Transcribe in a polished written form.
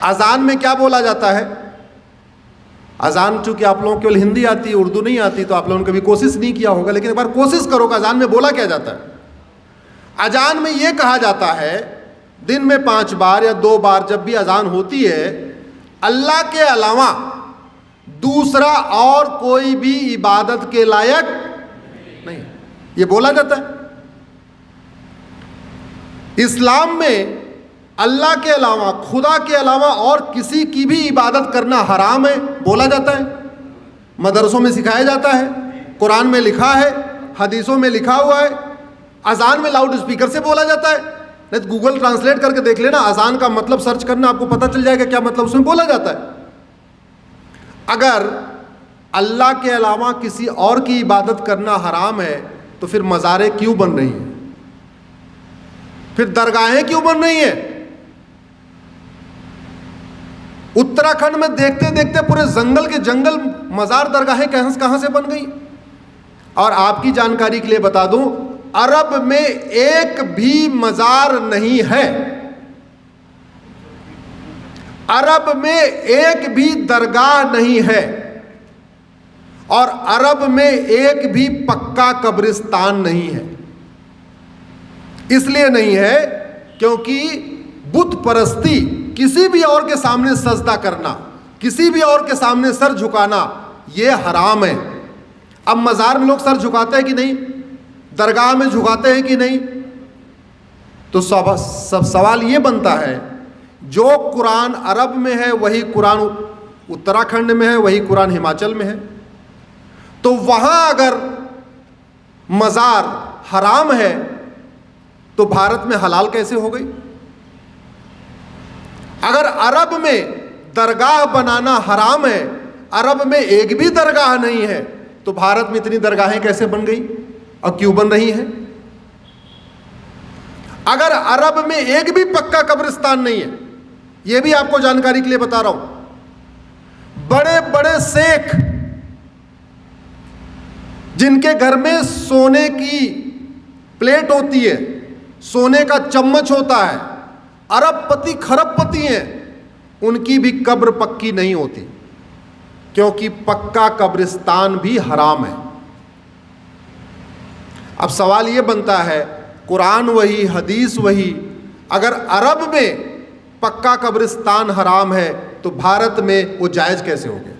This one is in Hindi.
अजान में क्या बोला जाता है? अजान चूंकि आप लोगों को केवल हिंदी आती है, उर्दू नहीं आती, तो आप लोगों ने कभी कोशिश नहीं किया होगा, लेकिन एक बार कोशिश करो कि अजान में बोला क्या जाता है। अजान में यह कहा जाता है, दिन में 5 बार या 2 बार जब भी अजान होती है, अल्लाह के अलावा दूसरा और कोई भी इबादत के लायक नहीं, ये बोला जाता है। इस्लाम में अल्लाह के अलावा, खुदा के अलावा और किसी की भी इबादत करना हराम है, बोला जाता है। मदरसों में सिखाया जाता है, कुरान में लिखा है, हदीसों में लिखा हुआ है। अजान में लाउड स्पीकर से बोला जाता है, नहीं तो गूगल ट्रांसलेट करके देख लेना, अजान का मतलब सर्च करना, आपको पता चल जाएगा क्या मतलब उसमें बोला जाता है। अगर अल्लाह के अलावा किसी और की इबादत करना हराम है, तो फिर मज़ारें क्यों बन रही हैं, फिर दरगाहें क्यों बन रही हैं? उत्तराखंड में देखते देखते पूरे जंगल के जंगल मज़ार दरगाहें कहां से बन गई। और आपकी जानकारी के लिए बता दूं, अरब में एक भी मज़ार नहीं है, अरब में एक भी दरगाह नहीं है, और अरब में एक भी पक्का कब्रिस्तान नहीं है। इसलिए नहीं है क्योंकि बुत परस्ती, किसी भी और के सामने सजदा करना, किसी भी और के सामने सर झुकाना, यह हराम है। अब मज़ार में लोग सर झुकाते हैं कि नहीं, दरगाह में झुकाते हैं कि नहीं, तो सब सवाल ये बनता है, जो कुरान अरब में है वही कुरान उत्तराखंड में है, वही कुरान हिमाचल में है, तो वहां अगर मज़ार हराम है तो भारत में हलाल कैसे हो गई? अगर अरब में दरगाह बनाना हराम है, अरब में एक भी दरगाह नहीं है, तो भारत में इतनी दरगाहें कैसे बन गई और क्यों बन रही हैं? अगर अरब में एक भी पक्का कब्रिस्तान नहीं है, यह भी आपको जानकारी के लिए बता रहा हूं, बड़े बड़े शेख जिनके घर में सोने की प्लेट होती है, सोने का चम्मच होता है, अरबपति खरबपति हैं, उनकी भी कब्र पक्की नहीं होती, क्योंकि पक्का कब्रिस्तान भी हराम है। अब सवाल यह बनता है, कुरान वही, हदीस वही, अगर अरब में पक्का कब्रिस्तान हराम है तो भारत में वो जायज़ कैसे हो गया?